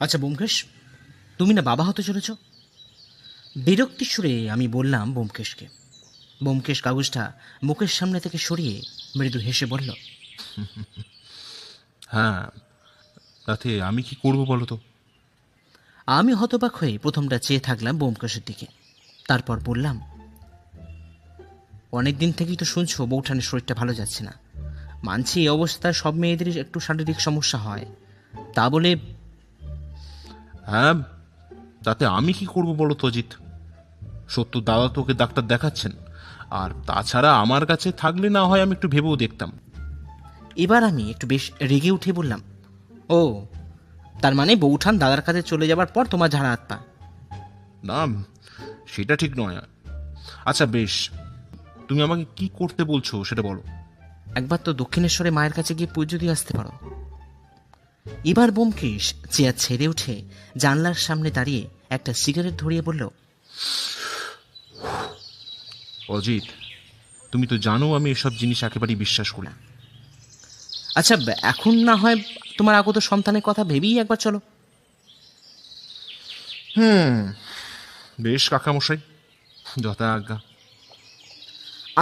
আচ্ছা ব্যোমকেশ, তুমি না বাবা হতে চলেছ? বিরক্তির সুরে আমি বললাম ব্যোমকেশকে। ব্যোমকেশ কাগজটা মুখের সামনে থেকে সরিয়ে মৃদু হেসে বলল, হ্যাঁ, তাতে আমি কি করব বলো তো? আমি হতবাক হয়ে প্রথমটা চেয়ে থাকলাম ব্যোমকেশের দিকে। তারপর বললাম, অনেক দিন থেকেই তো শুনছো বৌঠানের শরীরটা ভালো যাচ্ছে না। মানছি এই অবস্থায় সব মেয়েদেরই একটু শারীরিক সমস্যা হয়, তা বলে। হ্যাঁ, তাতে আমি কি করব বলো তো অজিত? সত্য দাদা তোকে ডাক্তার দেখাচ্ছেন, আর তাছাড়া আমার কাছে থাকলে না হয় আমি একটু ভেবেও দেখতাম। এবার আমি একটু বেশ রেগে উঠে বললাম, ও, তার মানে বৌঠান দাদার কাছে চলে যাবার পর তোমার ঝাড়া হাত পা? না, সেটা ঠিক নয়। আচ্ছা বেশ, তুমি আমাকে কি করতে বলছো সেটা বলো। একবার তো দক্ষিণেশ্বরে মায়ের কাছে গিয়ে পুজো দিয়ে আসতে পারো। এবার ব্যোমকেশ চেয়ার ছেড়ে উঠে জানলার সামনে দাঁড়িয়ে একটা সিগারেট ধরিয়ে বলল, অজিত, তুমি তো জানো আমি এসব জিনিস একেবারেই বিশ্বাস করি না। আচ্ছা, এখন না হয় তোমার আগত সন্তানের কথা ভেবেই একবার চলো। বেশ কাকামশাই, যথা আজ্ঞা।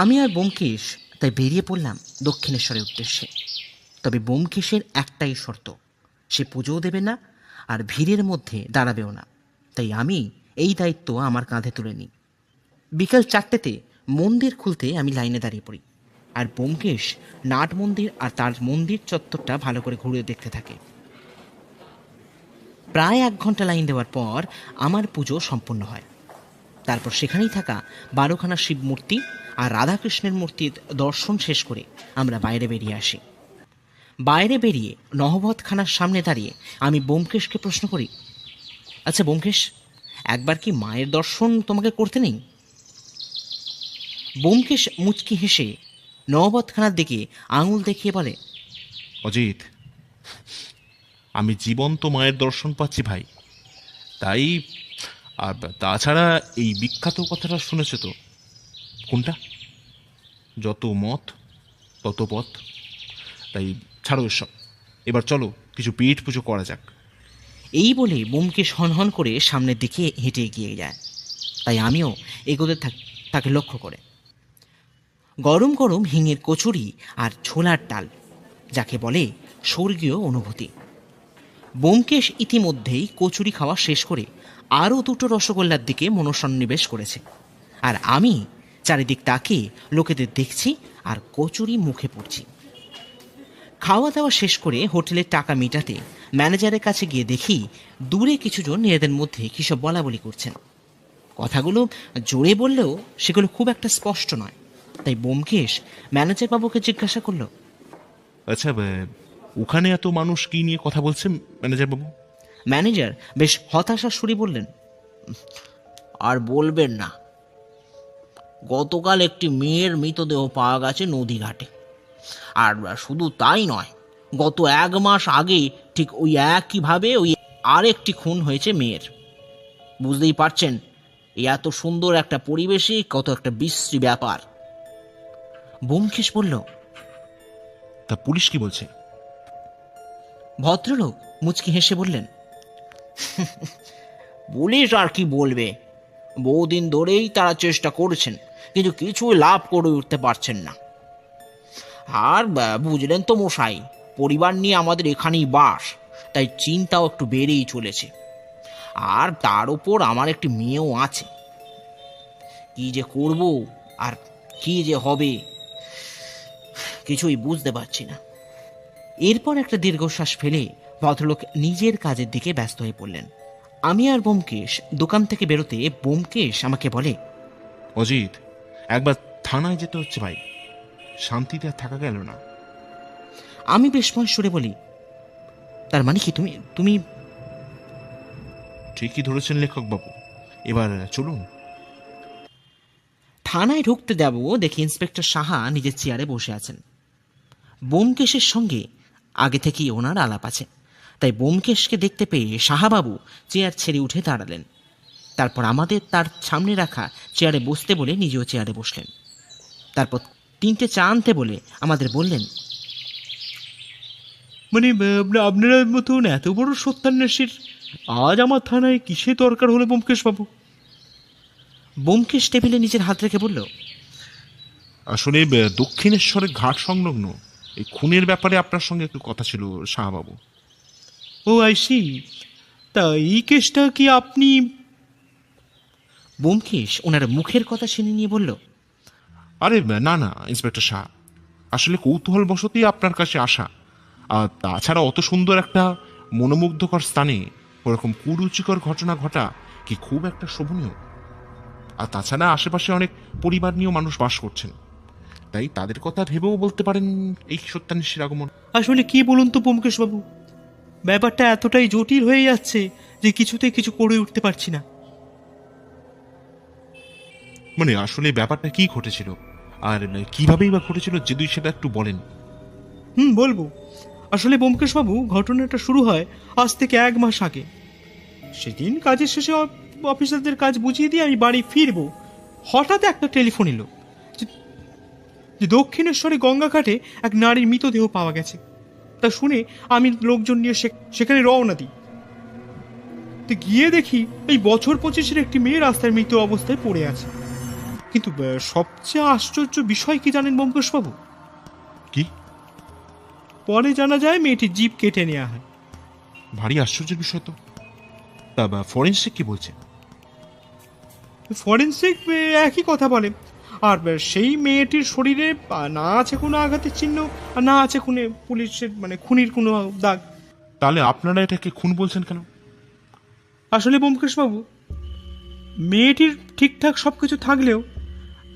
আমি আর ব্যোমকেশ তাই বেরিয়ে পড়লাম দক্ষিণেশ্বরের উদ্দেশ্যে। তবে ব্যোমকেশের একটাই শর্ত, সে পুজোও দেবে না আর ভিড়ের মধ্যে দাঁড়াবেও না। তাই আমি এই দায়িত্ব আমার কাঁধে তুলে নিই। বিকাল 4টেতে মন্দির খুলতে আমি লাইনে দাঁড়িয়ে পড়ি, আর ব্যোমকেশ নাট মন্দির আর তার মন্দির চত্বরটা ভালো করে ঘুরে দেখতে থাকে। প্রায় 1 ঘন্টা লাইন দেওয়ার পর আমার পুজো সম্পন্ন হয়। তারপর সেখানেই থাকা 12খানা শিব মূর্তি আর রাধাকৃষ্ণের মূর্তির দর্শন শেষ করে আমরা বাইরে বেরিয়ে আসি। বাইরে বেরিয়ে নহবতখানার সামনে দাঁড়িয়ে আমি ব্যোমকেশকে প্রশ্ন করি, আচ্ছা ব্যোমকেশ, একবার কি মায়ের দর্শন তোমাকে করতে নেই? ব্যোমকেশ মুচকি হেসে নহবতখানার দিকে আঙুল দেখিয়ে বলে, অজিত, আমি জীবন্ত মায়ের দর্শন পাচ্ছি ভাই, তাই। আর তাছাড়া এই বিখ্যাত কথাটা শুনেছো তো? কোনটা? যত মত তত পথ। তাই ছাড়ো এসব, এবার চলো কিছু পেট পুজো করা যাক। এই বলে ব্যোমকেশ হনহন করে সামনের দিকে হেঁটে এগিয়ে যায়। তাই আমিও এগোতে তাকে লক্ষ্য করে। গরম গরম হিঙের কচুরি আর ছোলার ডাল, যাকে বলে স্বর্গীয় অনুভূতি। ব্যোমকেশ ইতিমধ্যেই কচুরি খাওয়া শেষ করে আরও 2টো রসগোল্লার দিকে মনোসন্নিবেশ করেছে, আর আমি চারিদিক তাকিয়ে লোকেদের দেখছি আর কচুরি মুখে পড়ছি। খাওয়া দাওয়া শেষ করে হোটেলের টাকা মেটাতে ম্যানেজারের কাছে গিয়ে দেখি দূরে কিছুজন নিজেদের মধ্যে কিসব বলাবলি করছেন। কথাগুলো জোরে বললেও সেগুলো খুব একটা স্পষ্ট নয়। তাই ব্যোমকেশ ম্যানেজার বাবুকে জিজ্ঞাসা করলো, আচ্ছা, ওখানে এত মানুষ কি নিয়ে কথা বলছে ম্যানেজার বাবু? ম্যানেজার বেশ হতাশার সুরে বললেন, আর বলবেন না, গতকাল একটি মেয়ের মৃতদেহ পাওয়া গেছে নদী ঘাটে। আর শুধু তাই নয়, গত 1 মাস আগে ঠিক ওই একইভাবে ওই আরেকটি খুন হয়েছে মেয়ের। বুঝতেই পারছেন এই এত সুন্দর একটা পরিবেশে কত একটা বিশ্রী ব্যাপার। ব্যোমকেশ বলল, তা পুলিশ কি বলছে? ভদ্রলোক মুচকি হেসে বললেন, পুলিশ আর কি বলবে, বহুদিন ধরেই তারা চেষ্টা করছেন, কিন্তু কিছুই লাভ করে উঠতে পারছেন না। আর বুঝলেন তো মশাই, পরিবার নিয়ে আমাদের এখানেই বাস, তাই চিন্তাও একটু বেড়েই চলেছে। আর তার উপর আমার একটি মেয়েও আছে। কি যে করব আর কি যে হবে কিছুই বুঝতে পারছি না। এরপর একটা দীর্ঘশ্বাস ফেলে ভদ্রলোক নিজের কাজের দিকে ব্যস্ত হয়ে পড়লেন। আমি আর ব্যোমকেশ দোকান থেকে বেরোতে ব্যোমকেশ আমাকে বলে, অজিত, একবার থানায় যেতে হচ্ছে ভাই, শান্তিতে আর থাকা গেল না। আমি বিস্ময় সুরে বলি, তার মানে কি তুমি তুমি ঠিকই ধরেছেন লেখক বাবু, এবার চলুন। থানায় ঢুকতে যাব দেখি ইন্সপেক্টর সাহা নিজের চেয়ারে বসে আছেন। ব্যোমকেশের সঙ্গে আগে থেকেই ওনার আলাপ আছে, তাই ব্যোমকেশকে দেখতে পেয়ে সাহাবাবু চেয়ার ছেড়ে উঠে দাঁড়ালেন। তারপর আমাদের তার সামনে রাখা চেয়ারে বসতে বলে নিজেও চেয়ারে বসলেন। তারপর 3টে চা আনতে বলে আমাদের বললেন, মানে আপনারা মতন এত বড় সত্যান্বেষীর আজ আমার থানায় কিসে দরকার হলো ব্যোমকেশ বাবু? ব্যোমকেশ টেবিলে নিজের হাত রেখে বলল, আসলে দক্ষিণেশ্বরের ঘাট সংলগ্ন এই খুনের ব্যাপারে আপনার সঙ্গে একটু কথা ছিল শাহবাবু। ও আইসি, তা এই কেসটা কি আপনি? ব্যোমকেশ ওনার মুখের কথা শুনে নিয়ে বলল, আরে না না ইন্সপেক্টর শাহ, আসলে কৌতূহলবশতই আপনার কাছে আসা। আর তাছাড়া অত সুন্দর একটা মনোমুগ্ধকর স্থানে ওরকম কুরুচিকর ঘটনা ঘটা কি খুব একটা শোভনীয়? আর তাছাড়া আশেপাশে অনেক পরিবার নিয়েও মানুষ বাস করছেন, তাই তাদের কথা ভেবেও বলতে পারেন এই সত্যান্বেষীর আগমন। আসলে কি বলুন তো ব্যোমকেশ বাবু, ব্যাপারটা এতটাই জটিল হয়ে যাচ্ছে যে কিছুতেই কিছু করে উঠতে পারছি না। মানে আসলে ব্যাপারটা কি ঘটেছিল আর কিভাবেই বা ঘটেছিল যদি সেটা একটু বলেন। বলবো। আসলে ব্যোমকেশ বাবু, ঘটনাটা শুরু হয় আজ থেকে 1 মাস আগে। সেদিন কাজের শেষে অফিসারদের কাজ বুঝিয়ে দিয়ে আমি বাড়ি ফিরবো, হঠাৎ একটা টেলিফোন এলো যে যে দক্ষিণেশ্বরে গঙ্গাঘাটে এক নারীর মৃতদেহ পাওয়া গেছে। তা শুনে আমি লোকজন নিয়ে সেখানে রওনা দিই। তো গিয়ে দেখি এই বছর 25-এর একটি মেয়ে রাস্তায় মৃত অবস্থায় পড়ে আছে। কিন্তু সবচেয়ে আশ্চর্য বিষয় কি জানেন ব্যোমকেশ বাবু? কি? পরে জানা যায় মেয়েটির জিভ কেটে নেওয়া হয়। ভারী আশ্চর্যের বিষয় তো। তা ফরেন্সিক কি বলছে? ফরেন্সিক একই কথা বলে। আর সেই মেয়েটির শরীরে না আছে কোনো আঘাতের চিহ্ন, আর না আছে পুলিশের খুনির কোনো দাগ। তাহলে আপনারা এটাকে খুন বলছেন কেন? আসলে ব্যোমকেশ বাবু, মেয়েটির ঠিকঠাক সব কিছু থাকলেও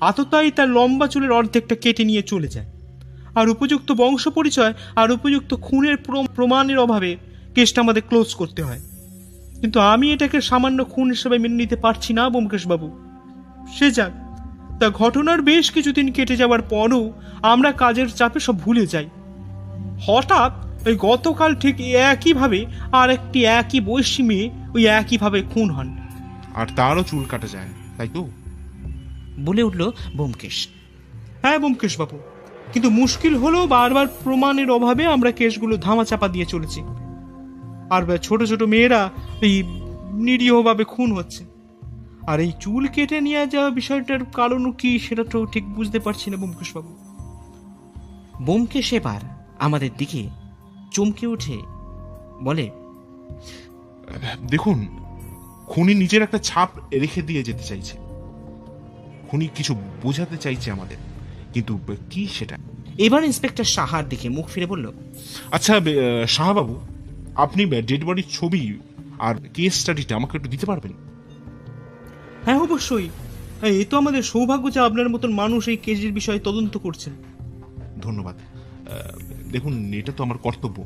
আততায়ী তার লম্বা চুলের অর্ধেকটা কেটে নিয়ে চলে যায়। আর উপযুক্ত বংশ পরিচয় আর উপযুক্ত খুনের প্রমাণের অভাবে কেসটা আমাদের ক্লোজ করতে হয়। কিন্তু আমি এটাকে সামান্য খুন হিসেবে মেনে নিতে পারছি না ব্যোমকেশ বাবু। সে যাক, তা ঘটনার বেশ কিছুদিন কেটে যাওয়ার পরও আমরা কাজের চাপে সব ভুলে যাই। হঠাৎ ওই গতকাল ঠিক একইভাবে আর একটি একই বয়সী মেয়ে ওই একইভাবে খুন হন। আর তারও চুল কাটা যায়, তাই তো? বলে উঠল ব্যোমকেশ। হ্যাঁ ব্যোমকেশ বাবু, কিন্তু মুশকিল হলো বারবার প্রমাণের অভাবে আমরা কেসগুলো ধামাচাপা দিয়ে চলেছি। আর ছোট ছোট মেয়েরা এই নিরীহভাবে খুন হচ্ছে। আর এই চুল কেটে নিয়ে যাওয়া বিষয়টার কারণও কি সেটা তো ঠিক বুঝতে পারছি না ব্যোমকেশ বাবু। ব্যোমকেশ এবার আমাদের দিকে চমকে উঠে বলে, দেখুন, খুনি নিজের একটা ছাপ রেখে দিয়ে যেতে চাইছে। খুনি কিছু বোঝাতে চাইছে আমাদের, কিন্তু কি সেটা? এবার ইন্সপেক্টর সাহার দিকে মুখ ফিরে বলল, আচ্ছা শাহবাবু, আপনি ডেড বডির ছবি আর কেস স্টাডিটা আমাকে একটু দিতে পারবেন? হ্যাঁ অবশ্যই। এই তো আমাদের সৌভাগ্য যে আপনার মতন মানুষ এই কেসের বিষয়ে তদন্ত করছেন। ধন্যবাদ। দেখুন, এটা তো আমার কর্তব্য।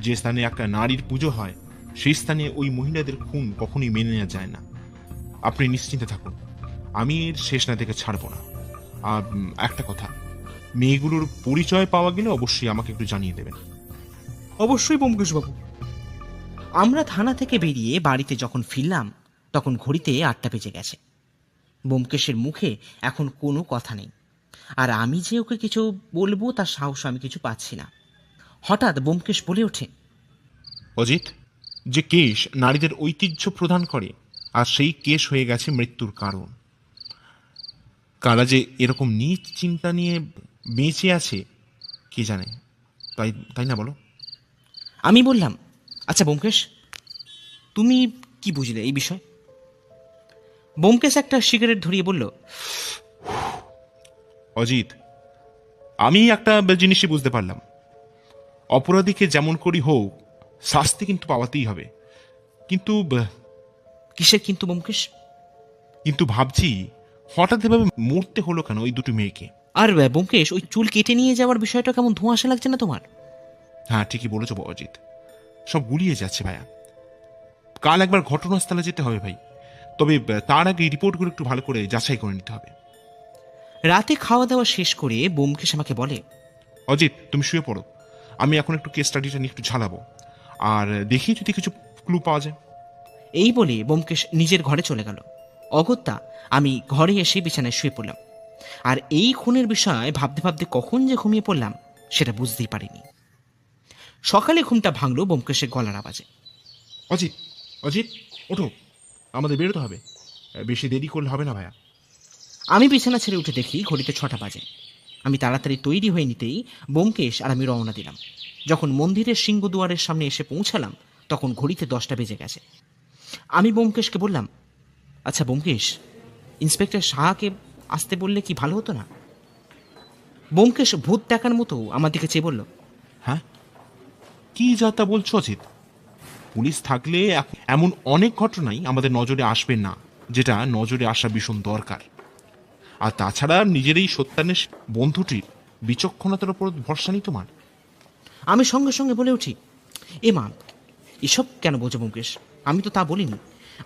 যে স্থানে একটা নারীর পুজো হয় সেই স্থানে ওই মহিলাদের খুন কখনোই মেনে নেওয়া যায় না। আপনি নিশ্চিন্তে থাকুন, আমি এর শেষ না দেখে ছাড়বো না। আর একটা কথা, মেয়েগুলোর পরিচয় পাওয়া গেলে অবশ্যই আমাকে একটু জানিয়ে দেবেন। অবশ্যই ব্যোমকেশ বাবু। আমরা থানা থেকে বেরিয়ে বাড়িতে যখন ফিরলাম তখন ঘড়িতে 8টা বেজে গেছে। ব্যোমকেশের মুখে এখন কোনো কথা নেই, আর আমি যে ওকে কিছু বলবো তার সাহস আমি কিছু পাচ্ছি না। হঠাৎ ব্যোমকেশ বলে ওঠে, অজিত, যে কেশ নারীদের ঐতিহ্য প্রদান করে আর সেই কেশ হয়ে গেছে মৃত্যুর কারণ। কারা যে এরকম নীচ চিন্তা নিয়ে বেঁচে আছে কে জানে, তাই তাই না বলো? আমি বললাম, আচ্ছা ব্যোমকেশ, তুমি কি বুঝলে এই বিষয়? ব্যোমকেশ একটা সিগারেট ধরিয়ে বলল, অজিত, আমি একটা জিনিসই বুঝতে পারলাম, অপরাধীকে যেমন করি হোক শাস্তি কিন্তু পাওয়াতেই হবে। কিন্তু কিসের কিন্তু ব্যোমকেশ? কিন্তু ভাবছি হঠাৎ এভাবে মরতে হলো কেন ওই দুটো মেয়েকে? আর ব্যোমকেশ, ওই চুল কেটে নিয়ে যাওয়ার বিষয়টা কেমন ধোঁয়াশা লাগছে না তোমার? হ্যাঁ, ঠিকই বলেছো অজিত, সব গুলিয়ে যাচ্ছে ভাইয়া। কাল একবার ঘটনাস্থলে যেতে হবে ভাই, তবে তার আগে রিপোর্টগুলো একটু ভালো করে যাচাই করে নিতে হবে। রাতে খাওয়া দাওয়া শেষ করে ব্যোমকেশ আমাকে বলে, অজিত, তুমি শুয়ে পড়ো, আমি এখন একটু কেস স্টাডিটা নিয়ে একটু ঝালাবো, আর দেখি যদি কিছু ক্লু পাওয়া যায়। এই বলে ব্যোমকেশ নিজের ঘরে চলে গেল। অগত্যা আমি ঘরে এসে বিছানায় শুয়ে পড়লাম। আর এই খুনের বিষয়ে ভাবতে ভাবতে কখন যে ঘুমিয়ে পড়লাম সেটা বুঝতেই পারিনি। সকালে ঘুমটা ভাঙল ব্যোমকেশের গলার আওয়াজে। অজিত, অজিত, ওঠো, আমাদের বেরোতে হবে। বেশি দেরি করলে হবে না ভাইয়া। আমি বিছানা ছেড়ে উঠে দেখি ঘড়িতে 6টা বাজে। আমি তাড়াতাড়ি তৈরি হয়ে নিতেই ব্যোমকেশ আর আমি রওনা দিলাম। যখন মন্দিরের সিংহদুয়ারের সামনে এসে পৌঁছালাম তখন ঘড়িতে 10টা বেজে গেছে। আমি ব্যোমকেশকে বললাম, আচ্ছা ব্যোমকেশ, ইন্সপেক্টর শাহকে আসতে বললে কি ভালো হতো না? ব্যোমকেশ ভূত দেখার মতো আমার দিকে চেয়ে বলল, হ্যাঁ, কি যা তা বলছো অজিত? পুলিশ থাকলে এমন অনেক ঘটনাই আমাদের নজরে আসবে না, যেটা নজরে আসা ভীষণ দরকার। আর তাছাড়া নিজের এই সত্যান্বেষ বন্ধুটির বিচক্ষণতার উপর ভরসা নেই তোমার? আমি সঙ্গে সঙ্গে বলে উঠি, এ মা, এসব কেন বলছো ব্যোমকেশ? আমি তো তা বলিনি।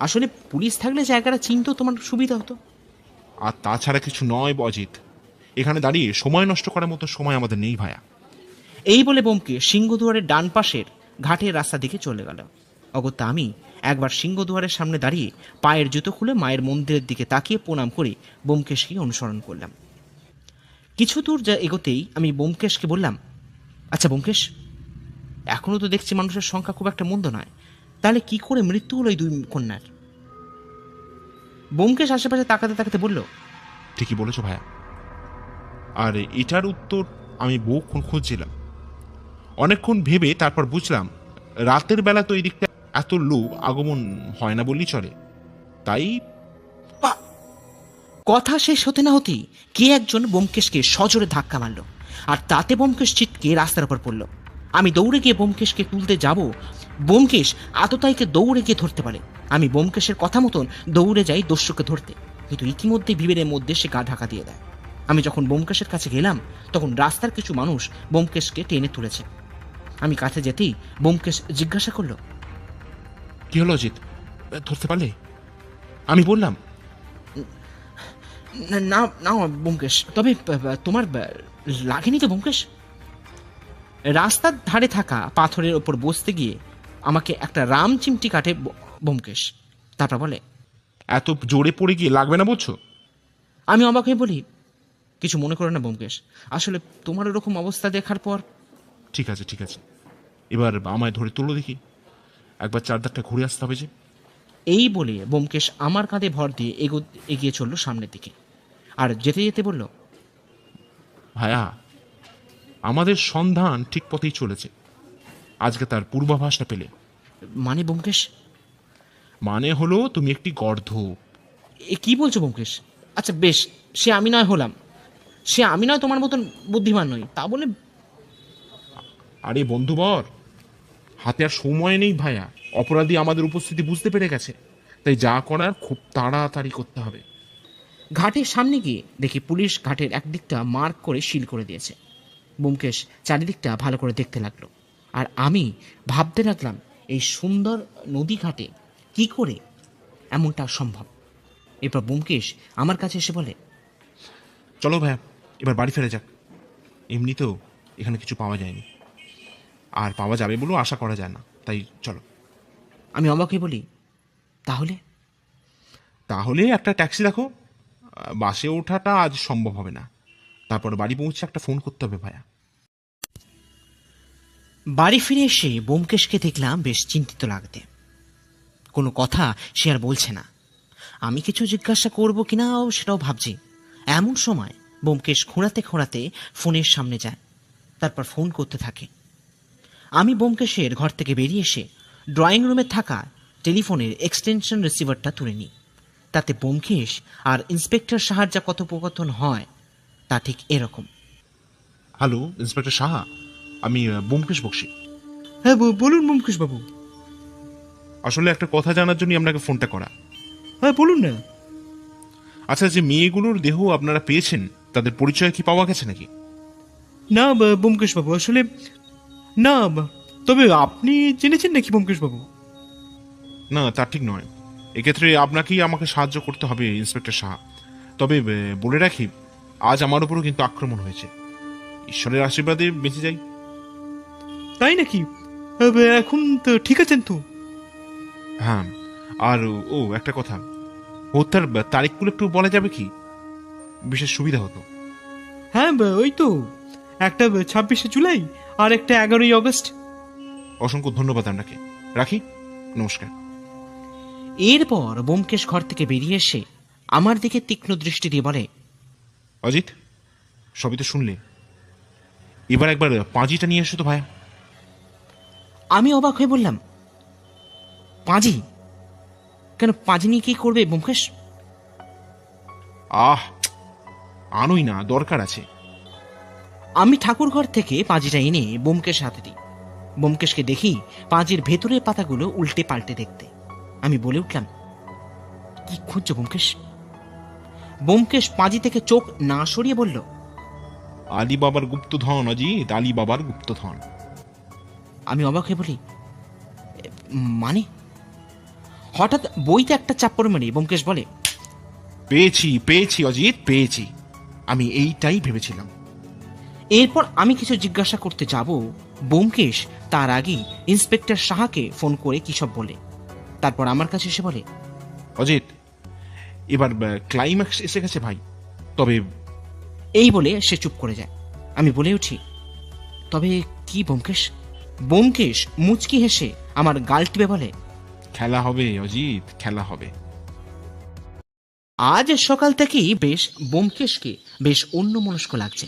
আসলে পুলিশ থাকলে জায়গাটা চিনতেও তোমার সুবিধা হতো। আর তাছাড়া কিছু নয় অজিত, এখানে দাঁড়িয়ে সময় নষ্ট করার মতো সময় আমাদের নেই ভাইয়া। এই বলে ব্যোমকেশ সিংহদুয়ারের ডান পাশের ঘাটের রাস্তা দিকে চলে গেল। অগত্যা আমি একবার সিংহদুয়ারের সামনে দাঁড়িয়ে পায়ের জুতো খুলে মায়ের মন্দিরের দিকে তাকিয়ে প্রণাম করে ব্যোমকেশকে অনুসরণ করলাম। কিছু দূর যা এগোতেই আমি ব্যোমকেশকে বললাম, আচ্ছা ব্যোমকেশ, এখনও তো দেখছি মানুষের সংখ্যা খুব একটা মন্দ নয়, তাহলে কি করে মৃত্যু হলো এই দুই কন্যার? ব্যোমকেশ আশেপাশে তাকাতে তাকাতে বলল, ঠিকই বলেছো ভাইয়া। আর এটার উত্তর আমি বহুক্ষণ খুঁজছিলাম। অনেকক্ষণ ভেবে তারপর বুঝলাম, রাতের বেলা তো এই দিকটা এত লোক আগমন হয় না বললেই চলে। তাই কথা শেষ হতে না হতেই কে একজন ব্যোমকেশকে সজোরে ধাক্কা মারল, আর তাতে ব্যোমকেশ ছিটকে রাস্তার উপর পড়ল। আমি দৌড়ে গিয়ে ব্যোমকেশকে তুলতে যাব, ব্যোমকেশ আততায়ীকে দৌড়ে গিয়ে ধরতে পারে। আমি ব্যোমকেশের কথা মতন দৌড়ে যাই দস্যুকে ধরতে, কিন্তু ইতিমধ্যে ভিড়ের মধ্যে সে গা ঢাকা দিয়ে দেয়। আমি যখন ব্যোমকেশের কাছে গেলাম তখন রাস্তার কিছু মানুষ ব্যোমকেশকে টেনে তুলেছে। আমি কাছে যেতেই ব্যোমকেশ জিজ্ঞাসা করলো, কি হলো অজিত, ধরতে পারলে? আমি বললাম, না না ব্যোমকেশ, তবে তোমার লাগেনি তো ব্যোমকেশ? রাস্তার ধারে থাকা পাথরের ওপর বসতে গিয়ে আমাকে একটা রাম চিমটি কাটে ব্যোমকেশ। তারপর বলে, এত জোরে পড়ে গিয়ে লাগবে না বলছো? আমি অবাক হয়ে বলি, কিছু মনে করো না ব্যোমকেশ, আসলে তোমার ওরকম অবস্থা দেখার পর। ঠিক আছে ঠিক আছে, এবার আমায় ধরে তুলো দেখি, একবার চারদারটা ঘুরে আসতে হবে যে। এই বলে ব্যোমকেশ আমার কাঁধে ভর দিয়ে এগিয়ে চলল সামনের দিকে, আর যেতে যেতে বলল, ভাইয়া, আমাদের সন্ধান ঠিক পথেই চলেছে। আজকে তার পূর্বাভাসটা পেলে। মানে ব্যোমকেশ? মানে হলো তুমি একটি গর্ধপ। এ কি বলছো ব্যোমকেশ? আচ্ছা বেশ, সে আমি নয় হলাম, সে আমি নয় তোমার মতন বুদ্ধিমান নই, তা বলে। আরে বন্ধুবর, হাতে আর সময় নেই ভাইয়া। অপরাধী আমাদের উপস্থিতি বুঝতে পেরে গেছে, তাই যা করার খুব তাড়াতাড়ি করতে হবে। ঘাটের সামনে গিয়ে দেখি পুলিশ ঘাটের একদিকটা মার্ক করে সিল করে দিয়েছে। ব্যোমকেশ চারিদিকটা ভালো করে দেখতে লাগলো, আর আমি ভাবতে লাগলাম এই সুন্দর নদী ঘাটে কি করে এমনটা সম্ভব। এরপর ব্যোমকেশ আমার কাছে এসে বলে, চলো ভাইয়া, এবার বাড়ি ফেরা যাক। এমনিতেও এখানে কিছু পাওয়া যায়নি, আর পাওয়া যাবে বলেও আশা করা যায় না, তাই চলো। আমি অবাক হয়ে বলি, তাহলে? তাহলে একটা ট্যাক্সি দেখো। বাসে ওঠাটা আজ সম্ভব হবে না, তারপর বাড়ি পৌঁছে একটা ফোন করতে হবে ভাইয়া। বাড়ি ফিরে এসে ব্যোমকেশকে দেখলাম বেশ চিন্তিত লাগতে। কোনো কথা সে আর বলছে না। আমি কিছু জিজ্ঞাসা করবো কিনাও সেটাও ভাবছি। এমন সময় ব্যোমকেশ খোঁড়াতে খোঁড়াতে ফোনের সামনে যায়, তারপর ফোন করতে থাকে। আমি ব্যোমকেশের ঘর থেকে বেরিয়ে এসে ড্রয়িং রুমে থাকা টেলিফোনের এক্সটেনশন রিসিভারটা তুলে নিই। তাতে ব্যোমকেশ আর ইন্সপেক্টর সাহার যা কথোপকথন হয় তা ঠিক এরকম। হ্যালো ইন্সপেক্টর সাহা, আমি ব্যোমকেশ বক্সি। হ্যাঁ বলুন ব্যোমকেশ বাবু। আসলে একটা কথা জানার জন্য আপনাকে ফোনটা করা। হ্যাঁ বলুন না। আচ্ছা, যে মেয়েগুলোর দেহ আপনারা পেয়েছেন, তাদের পরিচয় কি পাওয়া গেছে নাকি? না ব্যোমকেশ বাবু, আসলে না। তবে আপনি জেনেছেন নাকি ব্যোমকেশ বাবু? না, তা ঠিক নয়। এক্ষেত্রে আপনাকেই আমাকে সাহায্য করতে হবে ইন্সপেক্টর সাহা। তবে বলে রাখি, আজ আমার উপরও কিন্তু আক্রমণ হয়েছে। ঈশ্বরের আশীর্বাদে বেঁচে যাই। তাই নাকি? এখন তো ঠিক আছেন তো? হ্যাঁ, আর একটা কথা, হত্যার তারিখগুলো একটু বলা যাবে কি? বিশেষ সুবিধা হতো। হ্যাঁ ওই তো, একটা 26শে জুলাই আর একটা 11ই আগস্ট। অসংখ্য ধন্যবাদ আপনাকে। রাখি, নমস্কার। এরপর ব্যোমকেশ ঘর থেকে বেরিয়ে এসে আমার দিকে তীক্ষ্ণ দৃষ্টি দিয়ে বলে, অজিত, সবই তো শুনলে, এবার একবার পাঁজিটা নিয়ে এসো তো ভাইয়া। আমি অবাক হয়ে বললাম, পাঁজি? কেন, পাঁজি নিয়ে কি করবে ব্যোমকেশ? আহ, আনোই না, দরকার আছে। আমি ঠাকুর ঘর থেকে পাঁজিটা এনে ব্যোমকেশ হাতে দিই। ব্যোমকেশকে দেখি পাঁজির ভেতরের পাতাগুলো উল্টে পাল্টে দেখতে। আমি বলে উঠলাম, কি খুঁজছো ব্যোমকেশ? ব্যোমকেশ পাঁজি থেকে চোখ না সরিয়ে বলল, আলী বাবার গুপ্তধন অজিত, আলী বাবার গুপ্তধন। আমি অবাক হয়ে বলি, মানে? হঠাৎ বইতে একটা চাপ্পড় মেরে ব্যোমকেশ বলে, পেয়েছি পেয়েছি অজিত, পেয়েছি। আমি এইটাই ভেবেছিলাম। এরপর আমি কিছু জিজ্ঞাসা করতে যাব, ব্যোমকেশ তার আগেই ইন্সপেক্টর সাহাকে ফোন করে কি সব বলে। তারপর আমার কাছে এসে বলে, অজিত, এবার ক্লাইম্যাক্স এসে গেছে ভাই। তবে এই বলে সে চুপ করে যায়। আমি বলে উঠি, তবে কি ব্যোমকেশ? ব্যোমকেশ মুচকি হেসে আমার গাল টিপে বলে, খেলা হবে অজিত, খেলা হবে। আজ সকাল থেকেই বেশ ব্যোমকেশকে বেশ অন্যমনস্ক লাগছে।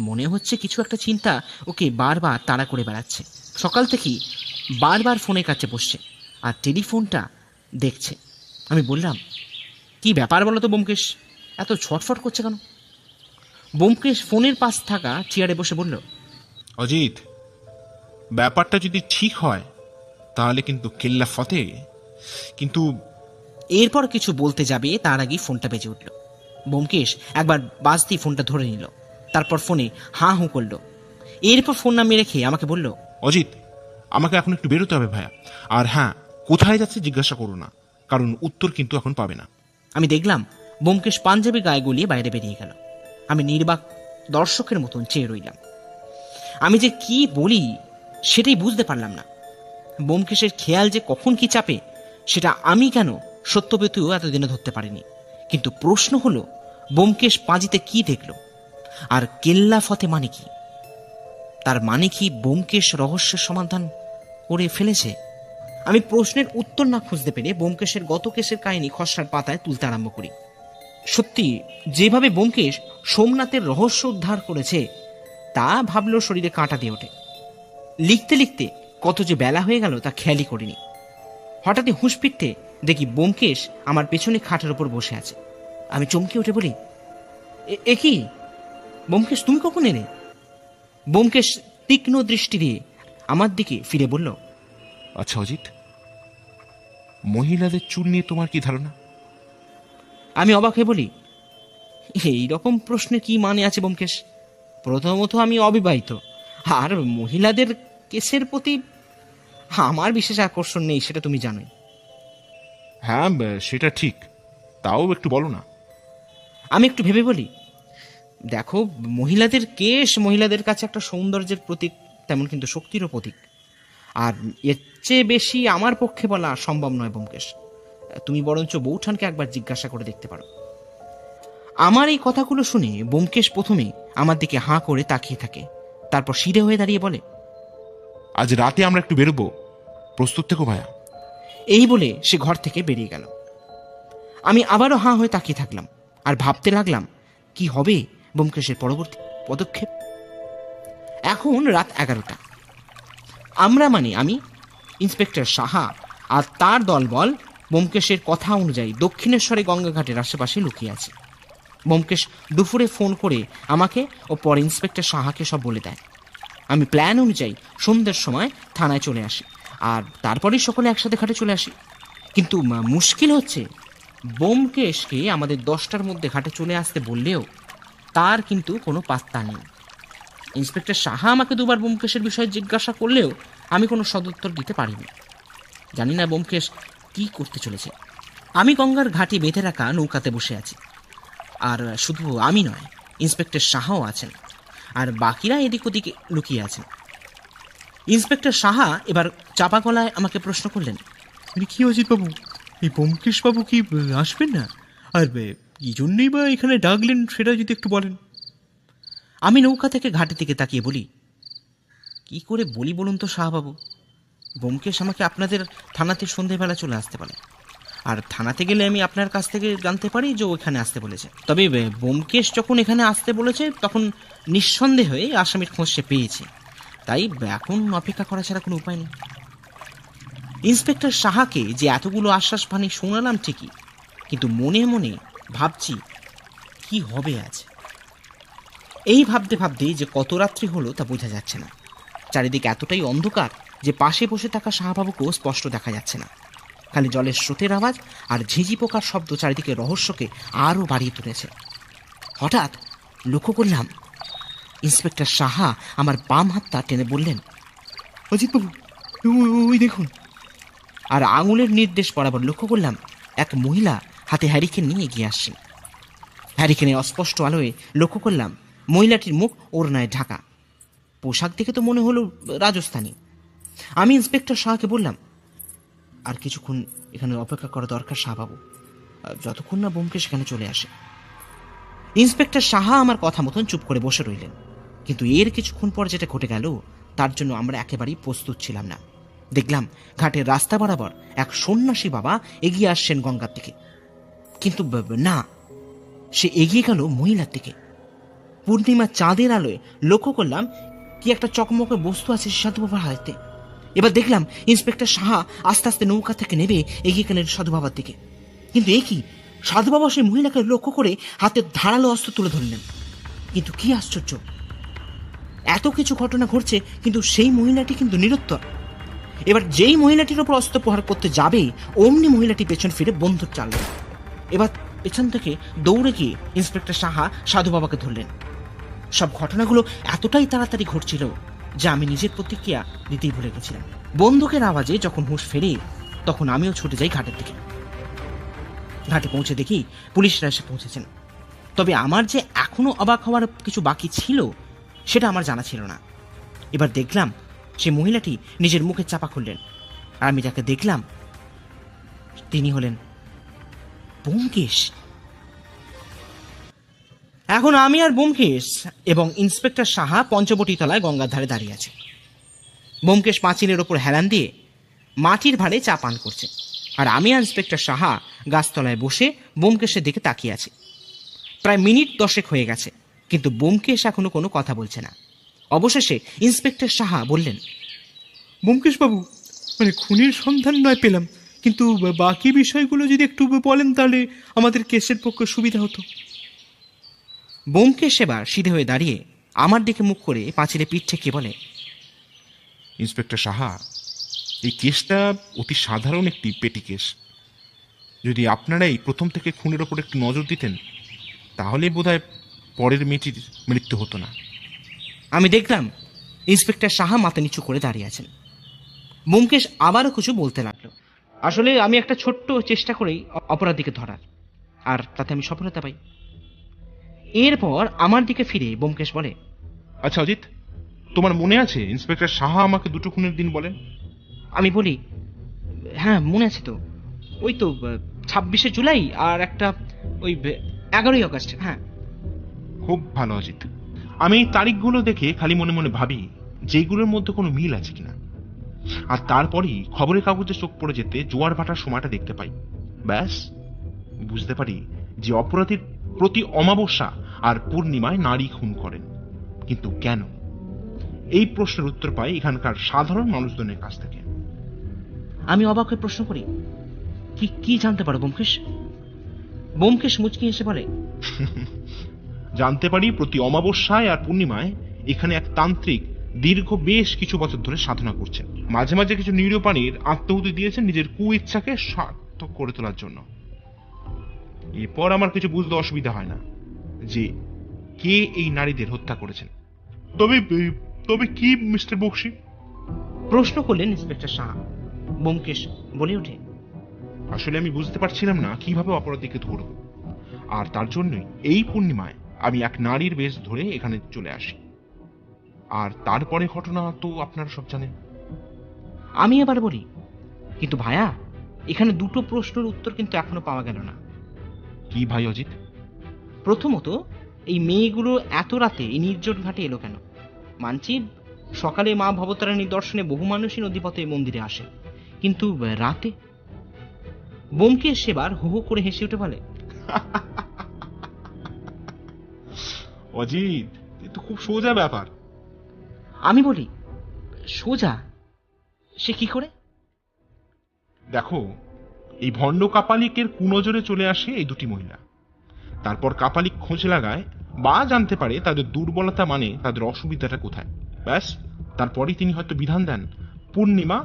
মনে হচ্ছে কিছু একটা চিন্তা ওকে বারবার তাড়া করে বেড়াচ্ছে। সকাল থেকেই বারবার ফোনের কাছে বসছে আর টেলিফোনটা দেখছে। আমি বললাম, কি ব্যাপার বলো তো ব্যোমকেশ, এত ছটফট করছে কেন? ব্যোমকেশ ফোনের পাশ থাকা চেয়ারে বসে বলল, অজিত, ব্যাপারটা যদি ঠিক হয় তাহলে কিন্তু কেল্লা ফতে। কিন্তু এরপর কিছু বলতে যাবে তার আগেই ফোনটা বেজে উঠল। ব্যোমকেশ একবার বাজতেই ফোনটা ধরে নিল, তারপর ফোনে হাঁ হুঁ করলো। এরপর ফোন নামিয়ে রেখে আমাকে বলল, অজিত, আমাকে এখন একটু বেরোতে হবে ভাইয়া। আর হ্যাঁ, কোথায় যাচ্ছে জিজ্ঞাসা করো না, কারণ উত্তর কিন্তু এখন পাবে না। আমি দেখলাম ব্যোমকেশ পাঞ্জাবি গায়ে গলিয়ে বাইরে বেরিয়ে গেল। আমি নির্বাক দর্শকের মতন চেয়ে রইলাম। আমি যে কি বলি সেটাই বুঝতে পারলাম না। ব্যোমকেশের খেয়াল যে কখন কি চাপে সেটা আমি কেন সত্যবতীও এতদিনে ধরতে পারিনি। কিন্তু প্রশ্ন হলো, ব্যোমকেশ পাঁজিতে কি দেখল, আর কেল্লা ফতে মানে কি? তার মানে কি ব্যোমকেশ রহস্যের সমাধান করে ফেলেছে? আমি প্রশ্নের উত্তর না খুঁজতে পেরে ব্যোমকেশের গত কেসের কাহিনী খসড়ার পাতায় তুলতে আরম্ভ করি। সত্যি যেভাবে ব্যোমকেশ সোমনাথের রহস্য উদ্ধার করেছে তা ভাবলেও শরীরে কাঁটা দিয়ে ওঠে। লিখতে লিখতে কত যে বেলা হয়ে গেল তা খেয়ালই করিনি। হঠাৎই হুঁশ ফিরতে দেখি ব্যোমকেশ আমার পেছনে খাটের ওপর বসে আছে। আমি চমকে উঠে বলি, এ কি ব্যোমকেশ, তুমি কখন এলে? ব্যোমকেশ তীক্ষ্ণ দৃষ্টি দিয়ে আমার দিকে ফিরে বলল, আচ্ছা অজিত, মহিলাদের চুল নিয়ে তোমার কি ধারণা? আমি অবাক হয়ে বলি, এই রকম প্রশ্নে কি মানে আছে ব্যোমকেশ? প্রথমত আমি অবিবাহিত, আর মহিলাদের কেসের প্রতি আমার বিশেষ আকর্ষণ নেই, সেটা তুমি জানোই। হ্যাঁ, সেটা ঠিক, তাও একটু বলো না। আমি একটু ভেবে বলি, দেখো, মহিলাদের কেশ মহিলাদের কাছে একটা সৌন্দর্যের প্রতীক, তেমন কিন্তু শক্তিরও প্রতীক। আর এর চেয়ে বেশি আমার পক্ষে বলা সম্ভব নয় ব্যোমকেশ। তুমি বরঞ্চ বৌঠানকে একবার জিজ্ঞাসা করে দেখতে পারো। আমার এই কথাগুলো শুনে ব্যোমকেশ প্রথমে আমার দিকে হাঁ করে তাকিয়ে থাকে, তারপর সিধে হয়ে দাঁড়িয়ে বলে, আজ রাতে আমরা একটু বেরোবো, প্রস্তুত থেকো ভাইয়া। এই বলে সে ঘর থেকে বেরিয়ে গেল। আমি আবারও হাঁ হয়ে তাকিয়ে থাকলাম আর ভাবতে লাগলাম কি হবে ব্যোমকেশের পরবর্তী পদক্ষেপ। এখন রাত 11টা। আমরা মানে আমি, ইন্সপেক্টর সাহা আর তার দলবল ব্যোমকেশের কথা অনুযায়ী দক্ষিণেশ্বরে গঙ্গাঘাটের আশেপাশে লুকিয়ে আছে। ব্যোমকেশ দুপুরে ফোন করে আমাকে ও পরে ইন্সপেক্টর সাহাকে সব বলে দেয়। আমি প্ল্যান অনুযায়ী সন্ধ্যের সময় থানায় চলে আসি, আর তারপরেই সকলে একসাথে ঘাটে চলে আসি। কিন্তু মুশকিল হচ্ছে, ব্যোমকেশকে আমাদের 10টার মধ্যে ঘাটে চলে আসতে বললেও তার কিন্তু কোনো পাত্তা নেই। ইন্সপেক্টর সাহা আমাকে দুবার ব্যোমকেশের বিষয়ে জিজ্ঞাসা করলেও আমি কোনো সদুত্তর দিতে পারিনি। জানি না ব্যোমকেশ কি করতে চলেছে। আমি গঙ্গার ঘাটে বেঁধে রাখা নৌকাতে বসে আছি, আর শুধু আমি নয়, ইন্সপেক্টর সাহাও আছেন, আর বাকিরা এদিক ওদিকে লুকিয়ে আছেন। ইন্সপেক্টর সাহা এবার চাপা গলায় আমাকে প্রশ্ন করলেন, কি অজিত বাবু, এই ব্যোমকেশ বাবু কি আসবেন না? আর কি জন্যই বা এখানে ডাকলেন সেটা যদি একটু বলেন। আমি নৌকা থেকে ঘাটের দিকে তাকিয়ে বলি, কি করে বলি বলুন তো সাহাবাবু? ব্যোমকেশ আমাকে আপনাদের থানাতে সন্ধেবেলা চলে আসতে বলে, আর থানাতে গেলে আমি আপনার কাছ থেকে জানতে পারি যে ও এখানে আসতে বলেছে। তবে ব্যোমকেশ যখন এখানে আসতে বলেছে তখন নিঃসন্দেহে আসামির খোঁজ সে পেয়েছে, তাই এখন অপেক্ষা করা ছাড়া কোনো উপায় নেই। ইন্সপেক্টর সাহাকে যে এতগুলো আশ্বাস বাণী শোনালাম ঠিকই, কিন্তু মনে মনে ভাবছি কি হবে আজ। এই ভাবতে ভাবতে যে কত রাত্রি হলো তা বোঝা যাচ্ছে না। চারিদিকে এতটাই অন্ধকার যে পাশে বসে থাকা শাহবাবুকেও স্পষ্ট দেখা যাচ্ছে না। খালি জলের স্রোতের আওয়াজ আর ঝিঝি পোকার শব্দ চারিদিকে রহস্যকে আরও বাড়িয়ে তুলেছে। হঠাৎ লক্ষ্য করলাম ইন্সপেক্টর সাহা আমার বাম হাতটা টেনে বললেন, অজিতবাবু ওই দেখুন। আর আঙুলের নির্দেশ বরাবর লক্ষ্য করলাম এক মহিলা হাতে হ্যারিকেন নিয়ে এগিয়ে আসছেন। হ্যারিকেনের অস্পষ্ট আলোয় লক্ষ্য করলাম মহিলাটির মুখ ওড়নায় ঢাকা। পোশাক দেখে তো মনে হলো রাজস্থানী। আমি ইন্সপেক্টর সাহাকে বললাম, আর কিছুক্ষণ এখানে অপেক্ষা করা দরকার শাহবাবু, যতক্ষণ না ব্যোমকেশ সেখানে চলে আসে। ইন্সপেক্টর সাহা আমার কথা মতন চুপ করে বসে রইলেন, কিন্তু এর কিছুক্ষণ পর যেটা ঘটে গেল তার জন্য আমরা একেবারেই প্রস্তুত ছিলাম না। দেখলাম ঘাটের রাস্তা বরাবর এক সন্ন্যাসী বাবা এগিয়ে আসছেন গঙ্গার দিকে, কিন্তু না, সে এগিয়ে গেল মহিলার দিকে। পূর্ণিমা চাঁদের আলোয় লক্ষ্য করলাম কি একটা চকমকে বস্তু আছে সাধু বাবার হাতে। এবার দেখলাম ইন্সপেক্টর সাহা আস্তে আস্তে নৌকা থেকে নেমে এগিয়ে গেলেন সাধু বাবার দিকে। কিন্তু এ কি, সাধু বাবা সেই মহিলাকে লক্ষ্য করে হাতে ধারালো অস্ত্র তুলে ধরলেন। কিন্তু কি আশ্চর্য, এত কিছু ঘটনা ঘটছে কিন্তু সেই মহিলাটি কিন্তু নিরুত্তর। এবার যেই মহিলাটির ওপর অস্ত্র প্রহার করতে যাবে অমনি মহিলাটি পেছন ফিরে বন্দুক চাললেন। এবার পেছন থেকে দৌড়ে গিয়ে ইন্সপেক্টর সাহা সাধু বাবাকে ধরলেন। সব ঘটনাগুলো এতটাই তাড়াতাড়ি ঘটছিল যে আমি নিজের প্রতিক্রিয়া দিতেই ভুলে গেছিলাম। বন্দুকের আওয়াজে যখন হুঁশ ফেরে তখন আমিও ছুটে যাই ঘাটের দিকে। ঘাটে পৌঁছে দেখি পুলিশরা এসে পৌঁছেছেন। তবে আমার যে এখনো অবাক হওয়ার কিছু বাকি ছিল সেটা আমার জানা ছিল না। এবার দেখলাম সে মহিলাটি নিজের মুখে চাপা খুললেন, আর আমি যাকে দেখলাম তিনি হলেন ব্যোমকেশ। এখন আমি আর ব্যোমকেশ এবং ইন্সপেক্টর সাহা পঞ্চবটি তলায় গঙ্গার ধারে দাঁড়িয়ে আছে। ব্যোমকেশ পাঁচিলের ওপর হেলান দিয়ে মাটির ভাঁড়ে চা পান করছে, আর আমি আর ইন্সপেক্টর সাহা গাছতলায় বসে ব্যোমকেশের দিকে তাকিয়ে আছি। প্রায় মিনিট 10 হয়ে গেছে, কিন্তু ব্যোমকেশ এখনো কোনো কথা বলছে না। অবশেষে ইন্সপেক্টর সাহা বললেন, ব্যোমকেশ বাবু, মানে খুনির সন্ধান নয় পেলাম, কিন্তু বাকি বিষয়গুলো যদি একটু বলেন তাহলে আমাদের কেসের পক্ষে সুবিধা হতো। ব্যোমকেশ এবার সিধে হয়ে দাঁড়িয়ে আমার দিকে মুখ করে পাঁচিলে পিঠ ঠেকিয়ে বলে, ইন্সপেক্টর সাহা, এই কেসটা অতি সাধারণ একটি পেটি কেস। যদি আপনারাই প্রথম থেকে খুনের ওপর একটু নজর দিতেন তাহলে বোধহয় পরের মেয়েটির মৃত্যু হতো না। আমি দেখলাম ইন্সপেক্টর সাহা মাথা নিচু করে দাঁড়িয়ে আছেন। ব্যোমকেশ আবারও কিছু বলতে লাগলো। আসলে আমি একটা ছোট্ট চেষ্টা করেই অপরাধীকে ধরার, আর তাতে আমি সফলতা পাই। এরপর আমার দিকে ফিরে ব্যোমকেশ বলে, আচ্ছা অজিত, তোমার মনে আছে ইন্সপেক্টর সাহা আমাকে 2টো খুনের দিন বলেন? আমি বলি, হ্যাঁ মনে আছে তো, ওই তো 26শে জুলাই আর একটা ওই 11ই আগস্ট। হ্যাঁ, খুব ভালো অজিত। আমি এই তারিখগুলো দেখে খালি মনে মনে ভাবি যেগুলোর মধ্যে কোনো মিল আছে কিনা, আর তারপরই খবরের কাগজে চোখ পড়ে যেতে জোয়ার ভাটার সময়টা দেখতে পাই। ব্যাস, বুঝতে পারি যে অপরাধীর প্রতি অমাবস্যা আর পূর্ণিমায় নারী খুন করেন। কিন্তু কেন? এই প্রশ্নের উত্তর পাই এখানকার সাধারণ মানুষজনের কাছ থেকে। আমি অবাক হয়ে প্রশ্ন করি, কি কি জানতে পারো ব্যোমকেশ? ব্যোমকেশ মুচকি এসে বলে, জানতে পারি প্রতি অমাবস্যায় আর পূর্ণিমায় এখানে এক তান্ত্রিক দীর্ঘ বেশ কিছু বছর ধরে সাধনা করছেন। মাঝে মাঝে কিছু নিরীহ প্রাণীর আত্মাহুতি দিয়েছেন নিজের কুইচ্ছাকে সার্থক করে তোলার জন্য। এরপর আমার কিছু বুঝতে অসুবিধা হয় না যে কে এই নারীদের হত্যা করেছেন। তবে তবে কি মিস্টার বক্সি? প্রশ্ন করলেন ইন্সপেক্টর সাহা। ব্যোমকেশ বলে ওঠে, আসলে আমি বুঝতে পারছিলাম না কিভাবে অপরাধীকে ধরব, আর তার জন্যই এই পূর্ণিমায় আমি এক নারীর বেশ ধরে এখানে চলে আসি। আর তারপরে ঘটনা তো আপনারা সব জানেন। আমি এবার বলি, কিন্তু ভাইয়া এখানে 2টো প্রশ্নের উত্তর কিন্তু এখনো পাওয়া গেল না। কি ভাই অজিত? প্রথমত, এই মেয়েগুলো এত রাতে এই নির্জন ঘাটে এলো কেন? মানছি সকালে মা ভবতারিণীর দর্শনে বহু মানুষই নদীপথে মন্দিরে আসে, কিন্তু রাতে? ব্যোমকেশ সেবার হু হু করে হেসে উঠে বলে, অজিত, এ তো খুব সোজা ব্যাপার। আমি বলি, সোজা? সে কি করে? দেখো, এই ভণ্ড কাপালিকের কুনজরে চলে আসে এই দুটি মহিলা। তারপর কাপালিক খোঁজ লাগায় বা জানতে পারে তাদের দুর্বলতা মানে তাদের অসুবিধাটা কোথায়। ব্যাস, তারপরেই তিনি হয়তো বিধান দেন পূর্ণিমা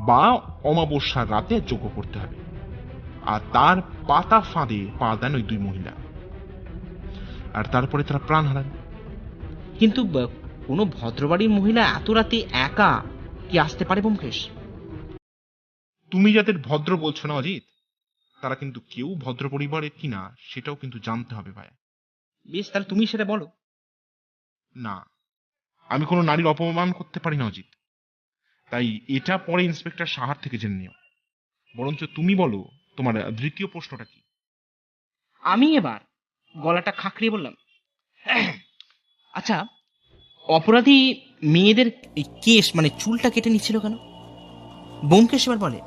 বা অমাবস্যার রাতে যজ্ঞ করতে হবে। আর তার পাতা ফাঁদে পা দেন ওই দুই মহিলা, আর তারপরে তারা প্রাণ হারান। কিন্তু কোনো ভদ্রবাড়ির মহিলা এত রাতে একা কি আসতে পারে ব্যোমকেশ? তুমি যাদের ভদ্র বলছো না অজিত, তারা কিন্তু কেউ ভদ্র পরিবারের কিনা সেটাও কিন্তু জানতে হবে ভাইয়া। বেশ, তাহলে তুমি সেটা বলো। না, আমি কোনো নারীর অপমান করতে পারি না অজিত, তাই এটা পরে ইন্সপেক্টর সাহার থেকে জেনে নিও। বরঞ্চ তুমি বলো তোমার দ্বিতীয় প্রশ্নটা কি। আমি এবার গলাটা খাঁকড়িয়ে বললাম, আচ্ছা, অপরাধী মেয়েদের এই কেশ মানে চুলটা কেটে নিচ্ছিল কেন? ব্যোমকেশ এবার বলে,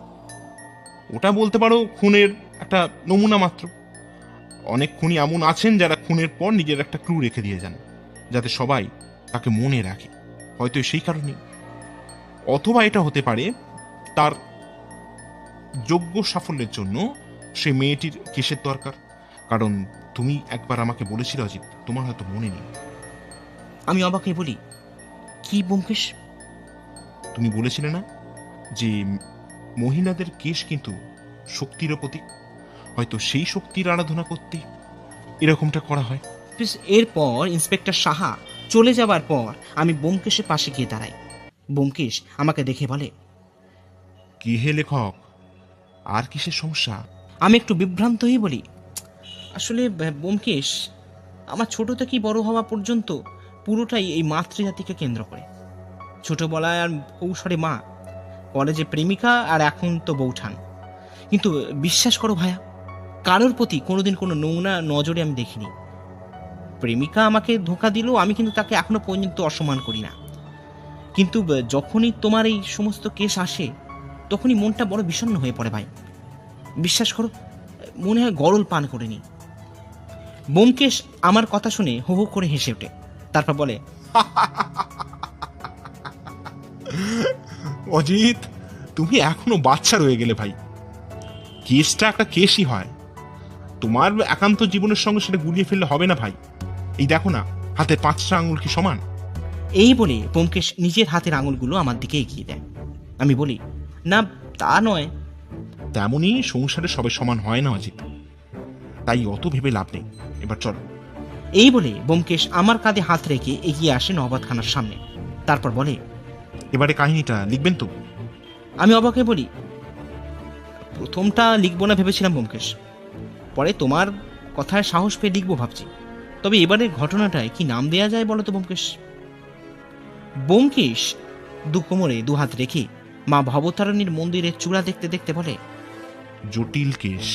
ওটা বলতে পারো খুনের একটা নমুনা মাত্র। অনেক খুনি এমন আছেন যারা খুনের পর নিজের একটা ক্লু রেখে দিয়ে যান, যাতে সবাই তাকে মনে রাখে। হয়তো সেই কারণে, অথবা এটা হতে পারে তার যোগ্য সাফল্যের জন্য সে মেয়েটির কেসের দরকার। কারণ তুমি একবার আমাকে বলেছিলে অজিত, তোমার হয়তো মনে নেই। আমি অবাক হয়ে বলি, কি ব্যোমকেশ? তুমি বলেছিলে না যে মহিলাদের কেশ কিন্তু শক্তিরও প্রতীক, হয়তো সেই শক্তির আরাধনা করতে এরকমটা করা হয়। বেশ, এরপর ইন্সপেক্টর সাহা চলে যাবার পর আমি ব্যোমকেশের পাশে গিয়ে দাঁড়াই। ব্যোমকেশ আমাকে দেখে বলে, কি হে লেখক, আর কিসের সমস্যা? আমি একটু বিভ্রান্ত হয়ে বলি, আসলে ব্যোমকেশ, আমার ছোট থেকে বড় হওয়া পর্যন্ত পুরোটাই এই মাতৃজাতিকে কেন্দ্র করে। ছোটবেলায় আর কৌশলে মা, কলেজে প্রেমিকা, আর এখন তো বৌঠান। কিন্তু বিশ্বাস করো ভাইয়া, কারোর প্রতি কোনোদিন কোনো নোংরা নজরে আমি দেখিনি। প্রেমিকা আমাকে ধোঁকা দিলেও আমি কিন্তু তাকে এখনো পর্যন্ত অসম্মান করি না। কিন্তু যখনই তোমার এই সমস্ত কেস আসে, তখনই মনটা বড় বিষণ্ণ হয়ে পড়ে ভাই। বিশ্বাস করো, মনে হয় গরল পান করে নি। ব্যোমকেশ আমার কথা শুনে হো হো করে হেসে ওঠে, তারপর বলে, অজিত, তুমি এখনো বাচ্চা রয়ে গেলে ভাই। কেসটা একটা কেসই হয়, তোমার একান্ত জীবনের সঙ্গে সেটা গুলিয়ে ফেললে হবে না ভাই। এই দেখো না, হাতে 5টা আঙুল কি সমান? এই বলে ব্যোমকেশ নিজের হাতের আঙুলগুলো আমার দিকে এগিয়ে দেয়। আমি বলি, না তা নয়। তেমনি সংসারে সবাই সমান হয় না অজিত, তাই অত ভেবে লাভ নেই। এবার চলো। এই বলে ব্যোমকেশ আমার কাঁধে হাত রেখে এগিয়ে আসে নবাবখানার সামনে, তারপর বলে, এবারে কাহিনীটা লিখবেন তো? আমি অবাক হয়ে বলি, প্রথমটা লিখবো না ভেবেছিলাম ব্যোমকেশ, পরে তোমার কথায় সাহস পেয়ে লিখবো ভাবছি। তবে এবারের ঘটনাটায় কি নাম দেয়া যায় বলো তো ব্যোমকেশ? ব্যোমকেশ দু কোমরে দু হাত রেখে মা ভবতারিণীর মন্দিরের চূড়া দেখতে দেখতে বলে, জটিল কেস।